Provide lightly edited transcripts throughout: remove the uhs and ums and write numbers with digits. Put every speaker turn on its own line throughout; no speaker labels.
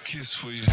kiss for you.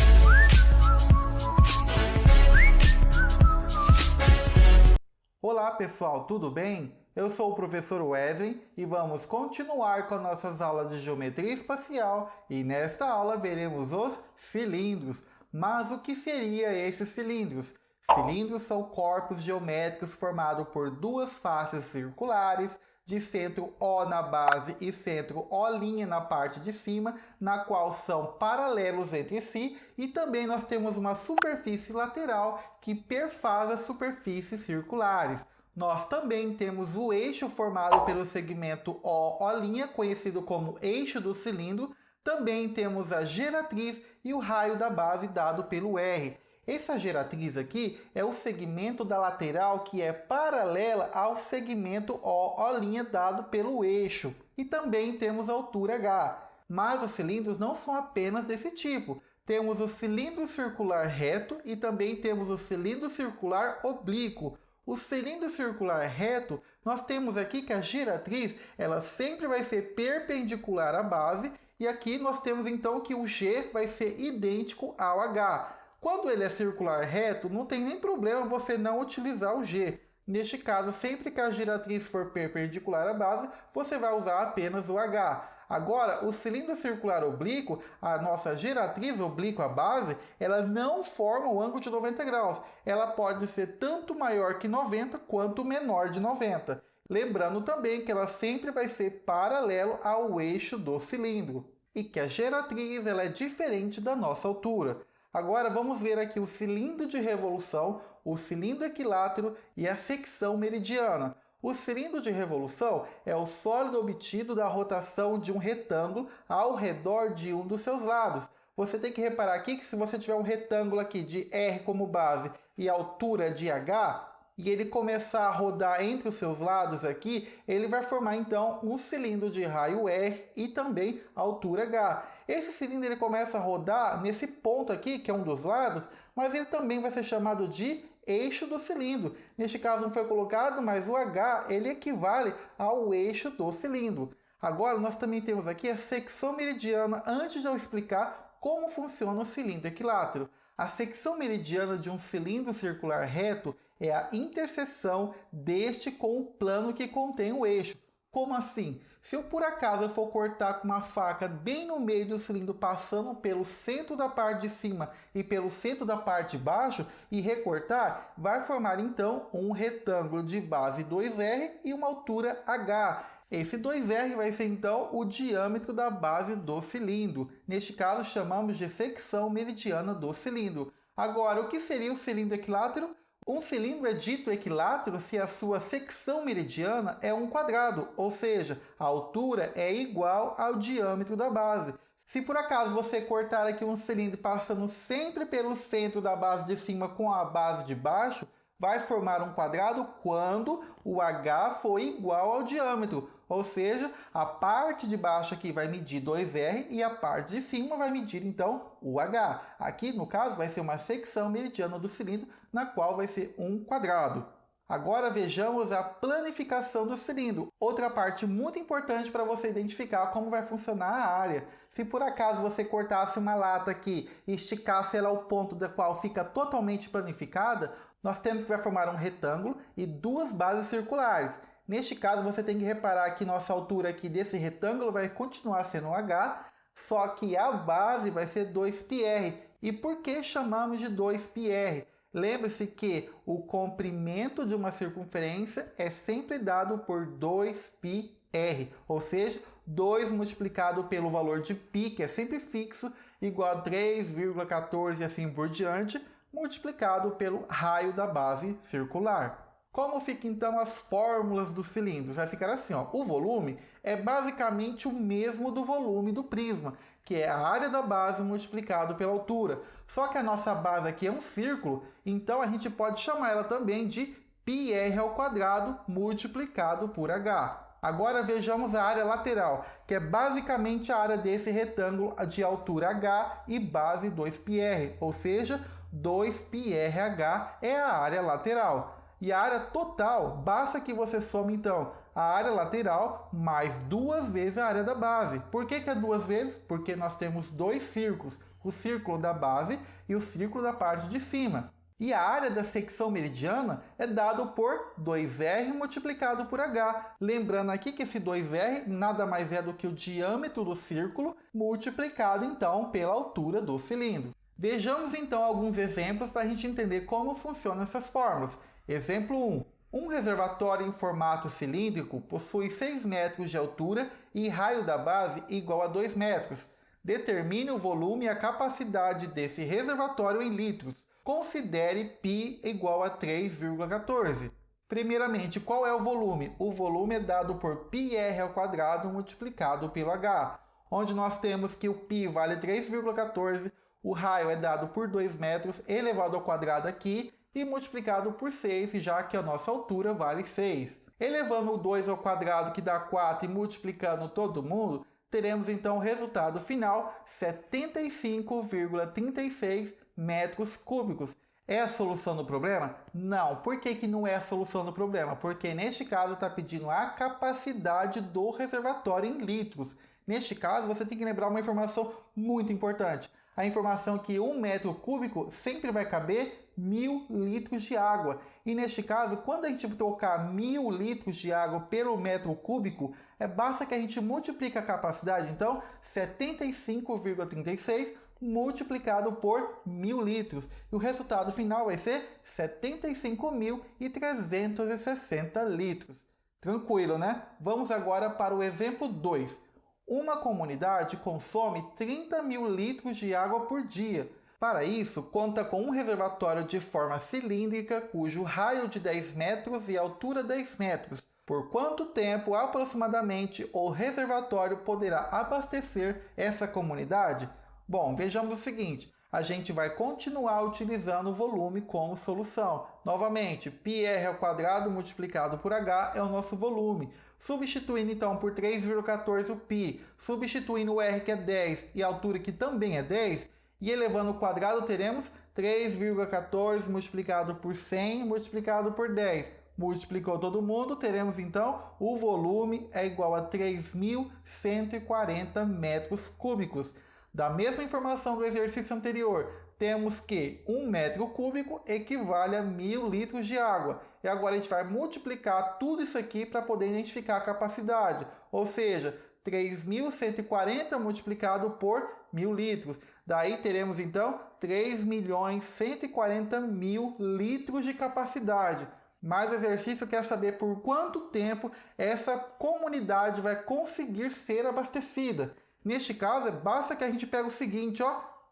Olá pessoal, tudo bem? Eu sou o professor Wesley e vamos continuar com nossas aulas de geometria espacial e nesta aula veremos os cilindros. Mas o que seria esses cilindros? Cilindros são corpos geométricos formados por duas faces circulares de centro O na base e centro O' na parte de cima, na qual são paralelos entre si, e também nós temos uma superfície lateral que perfaz as superfícies circulares. Nós também temos o eixo formado pelo segmento O'O', conhecido como eixo do cilindro. Também temos a geratriz e o raio da base dado pelo R. Essa geratriz aqui é o segmento da lateral que é paralela ao segmento O'O' dado pelo eixo. E também temos a altura H. Mas os cilindros não são apenas desse tipo. Temos o cilindro circular reto e também temos o cilindro circular oblíquo. O cilindro circular reto, nós temos aqui que a geratriz ela sempre vai ser perpendicular à base. E aqui nós temos então que o G vai ser idêntico ao H. Quando ele é circular reto, não tem nem problema você não utilizar o G. Neste caso, sempre que a geratriz for perpendicular à base, você vai usar apenas o H. Agora, o cilindro circular oblíquo, a nossa geratriz oblíqua à base, ela não forma o ângulo de 90 graus. Ela pode ser tanto maior que 90 quanto menor de 90. Lembrando também que ela sempre vai ser paralelo ao eixo do cilindro. E que a geratriz ela é diferente da nossa altura. Agora vamos ver aqui o cilindro de revolução, o cilindro equilátero e a secção meridiana. O cilindro de revolução é o sólido obtido da rotação de um retângulo ao redor de um dos seus lados. Você tem que reparar aqui que se você tiver um retângulo aqui de R como base e altura de H, e ele começar a rodar entre os seus lados aqui, ele vai formar então um cilindro de raio R e também altura H. Esse cilindro ele começa a rodar nesse ponto aqui, que é um dos lados, mas ele também vai ser chamado de eixo do cilindro. Neste caso não foi colocado, mas o H ele equivale ao eixo do cilindro. Agora nós também temos aqui a secção meridiana, antes de eu explicar como funciona o cilindro equilátero. A secção meridiana de um cilindro circular reto é a interseção deste com o plano que contém o eixo. Como assim? Se eu por acaso for cortar com uma faca bem no meio do cilindro, passando pelo centro da parte de cima e pelo centro da parte de baixo e recortar, vai formar então um retângulo de base 2R e uma altura H. Esse 2R vai ser então o diâmetro da base do cilindro. Neste caso chamamos de secção meridiana do cilindro. Agora, o que seria o cilindro equilátero? Um cilindro é dito equilátero se a sua secção meridiana é um quadrado, ou seja, a altura é igual ao diâmetro da base. Se por acaso você cortar aqui um cilindro passando sempre pelo centro da base de cima com a base de baixo, vai formar um quadrado quando o H for igual ao diâmetro. Ou seja, a parte de baixo aqui vai medir 2R e a parte de cima vai medir então o H. Aqui, no caso, vai ser uma secção meridiana do cilindro, na qual vai ser um quadrado. Agora vejamos a planificação do cilindro. Outra parte muito importante para você identificar como vai funcionar a área. Se por acaso você cortasse uma lata aqui e esticasse ela ao ponto da qual fica totalmente planificada, nós temos que vai formar um retângulo e duas bases circulares. Neste caso, você tem que reparar que nossa altura aqui desse retângulo vai continuar sendo H, só que a base vai ser 2πr. E por que chamamos de 2πr? Lembre-se que o comprimento de uma circunferência é sempre dado por 2πr, ou seja, 2 multiplicado pelo valor de π, que é sempre fixo, igual a 3,14 e assim por diante, multiplicado pelo raio da base circular. Como ficam então as fórmulas dos cilindros? Vai ficar assim, ó. O volume é basicamente o mesmo do volume do prisma, que é a área da base multiplicado pela altura. Só que a nossa base aqui é um círculo, então a gente pode chamar ela também de πr² multiplicado por h. Agora vejamos a área lateral, que é basicamente a área desse retângulo de altura h e base 2πr, ou seja, 2πrh é a área lateral. E a área total, basta que você some então a área lateral mais 2 vezes a área da base. Por que é 2 vezes? Porque nós temos dois círculos. o círculo da base e o círculo da parte de cima. E a área da secção meridiana é dado por 2R multiplicado por H. Lembrando aqui que esse 2R nada mais é do que o diâmetro do círculo multiplicado, então, pela altura do cilindro. Vejamos, então, alguns exemplos para a gente entender como funcionam essas fórmulas. Exemplo 1. Um reservatório em formato cilíndrico possui 6 metros de altura e raio da base igual a 2 metros. Determine o volume e a capacidade desse reservatório em litros. Considere π igual a 3,14. Primeiramente, qual é o volume? O volume é dado por πr² multiplicado pelo h, onde nós temos que o π vale 3,14, o raio é dado por 2 metros elevado ao quadrado aqui e multiplicado por 6, já que a nossa altura vale 6. Elevando o 2 ao quadrado, que dá 4, e multiplicando todo mundo, teremos então o resultado final, 75,36 metros cúbicos. É a solução do problema? Não. Por que não é a solução do problema? Porque neste caso está pedindo a capacidade do reservatório em litros. Neste caso, você tem que lembrar uma informação muito importante. A informação que 1 metro cúbico sempre vai caber 1.000 litros de água. E neste caso, quando a gente trocar 1.000 litros de água pelo metro cúbico, basta que a gente multiplique a capacidade. Então, 75,36 multiplicado por 1.000 litros. E o resultado final vai ser 75.360 litros. Tranquilo, né? Vamos agora para o exemplo 2. Uma comunidade consome 30.000 litros de água por dia. Para isso, conta com um reservatório de forma cilíndrica, cujo raio de 10 metros e altura 10 metros. Por quanto tempo, aproximadamente, o reservatório poderá abastecer essa comunidade? Bom, vejamos o seguinte. A gente vai continuar utilizando o volume como solução. Novamente, πr² multiplicado por h é o nosso volume. Substituindo então por 3,14 o π, substituindo o r que é 10 e a altura que também é 10, e elevando ao quadrado teremos 3,14 multiplicado por 100 multiplicado por 10. Multiplicou todo mundo, teremos então o volume é igual a 3.140 metros cúbicos. Da mesma informação do exercício anterior, temos que 1 metro cúbico equivale a 1.000 litros de água. E agora a gente vai multiplicar tudo isso aqui para poder identificar a capacidade. Ou seja, 3.140 multiplicado por 1.000 litros. Daí teremos então 3.140.000 litros de capacidade. Mas o exercício quer saber por quanto tempo essa comunidade vai conseguir ser abastecida. Neste caso, basta que a gente pegue o seguinte,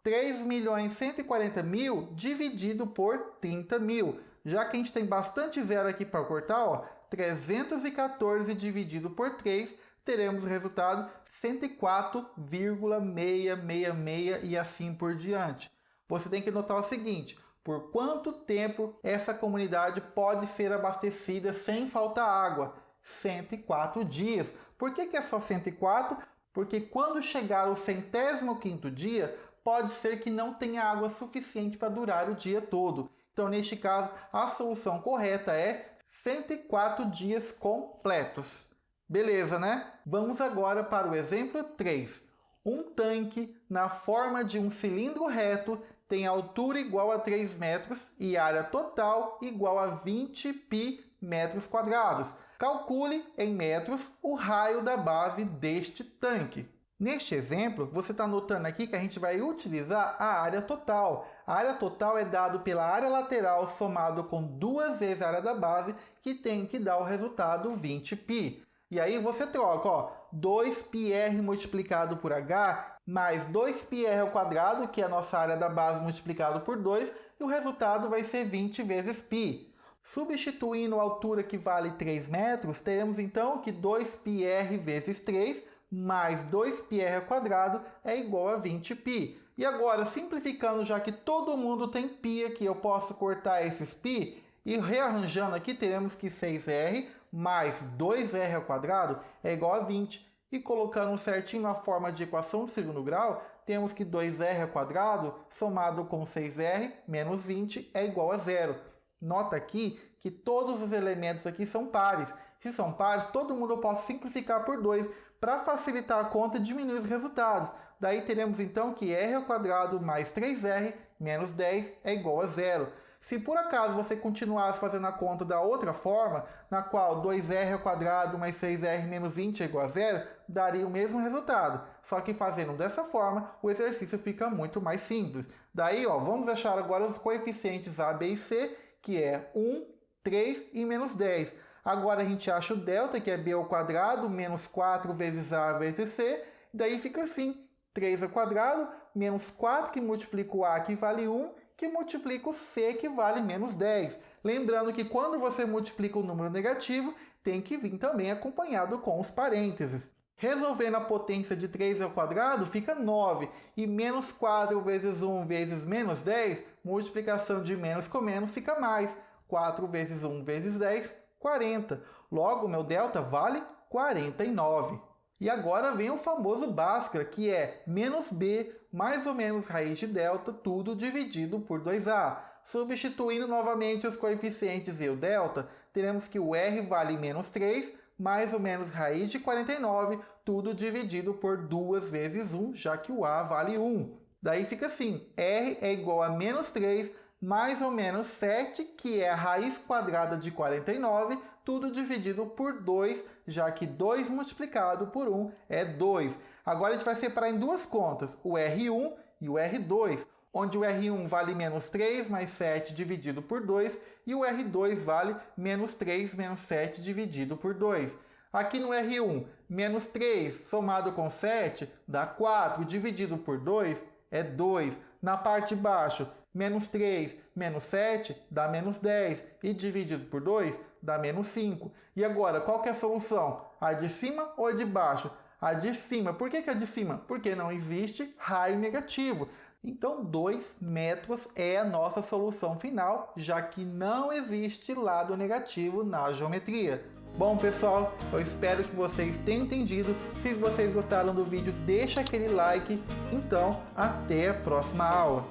3.140.000 dividido por 30.000. Já que a gente tem bastante zero aqui para cortar, 314 dividido por 3, teremos o resultado 104,666 e assim por diante. Você tem que notar o seguinte, por quanto tempo essa comunidade pode ser abastecida sem faltar água? 104 dias. Por que é só 104? Porque quando chegar o 105º dia, pode ser que não tenha água suficiente para durar o dia todo. Então, neste caso, a solução correta é 104 dias completos. Beleza, né? Vamos agora para o exemplo 3. Um tanque na forma de um cilindro reto tem altura igual a 3 metros e área total igual a 20 π metros quadrados. Calcule em metros o raio da base deste tanque. Neste exemplo, você está notando aqui que a gente vai utilizar a área total. A área total é dado pela área lateral somado com 2 vezes a área da base, que tem que dar o resultado 20 π. E aí você troca, 2πr multiplicado por h mais 2πr², que é a nossa área da base multiplicado por 2, e o resultado vai ser 20 vezes π. Substituindo a altura que vale 3 metros, teremos então que 2πr vezes 3 mais 2πr² é igual a 20 π. E agora, simplificando, já que todo mundo tem π aqui, eu posso cortar esses π e rearranjando aqui, teremos que 6r mais 2r² é igual a 20. E colocando certinho na forma de equação de segundo grau, temos que 2r² somado com 6r menos 20 é igual a 0. Nota aqui que todos os elementos aqui são pares. Se são pares, todo mundo eu posso simplificar por 2 para facilitar a conta e diminuir os resultados. Daí teremos então que r² mais 3r menos 10 é igual a 0. Se por acaso você continuasse fazendo a conta da outra forma, na qual 2r² mais 6r menos 20 é igual a 0, daria o mesmo resultado. Só que fazendo dessa forma, o exercício fica muito mais simples. Daí, vamos achar agora os coeficientes a, b e c, que é 1, 3 e menos 10. Agora a gente acha o delta, que é b² menos 4 vezes a vezes c. Daí fica assim, 3² menos 4 que multiplica o a, que vale 1, que multiplica o c, que vale menos 10. Lembrando que quando você multiplica o número negativo, tem que vir também acompanhado com os parênteses. Resolvendo a potência de 3² fica 9, e menos 4 vezes 1 vezes menos 10, multiplicação de menos com menos fica mais. 4 vezes 1 vezes 10, 40. Logo, meu delta vale 49. E agora vem o famoso Bhaskara, que é menos b mais ou menos raiz de delta, tudo dividido por 2a. Substituindo novamente os coeficientes e o delta, teremos que o r vale menos 3, mais ou menos raiz de 49, tudo dividido por 2 vezes 1, já que o a vale 1. Daí fica assim, r é igual a menos 3, mais ou menos 7, que é a raiz quadrada de 49, tudo dividido por 2, já que 2 multiplicado por 1 é 2. Agora a gente vai separar em duas contas, o R1 e o R2, onde o R1 vale menos 3 mais 7 dividido por 2 e o R2 vale menos 3 menos 7 dividido por 2. Aqui no R1, menos 3 somado com 7 dá 4, dividido por 2 é 2. Na parte de baixo, menos 3 menos 7 dá menos 10 e dividido por 2 dá menos 5. E agora, qual que é a solução? A de cima ou a de baixo? A de cima. Por que a de cima? Porque não existe raio negativo. Então, 2 metros é a nossa solução final, já que não existe lado negativo na geometria. Bom, pessoal, eu espero que vocês tenham entendido. Se vocês gostaram do vídeo, deixa aquele like. Então, até a próxima aula.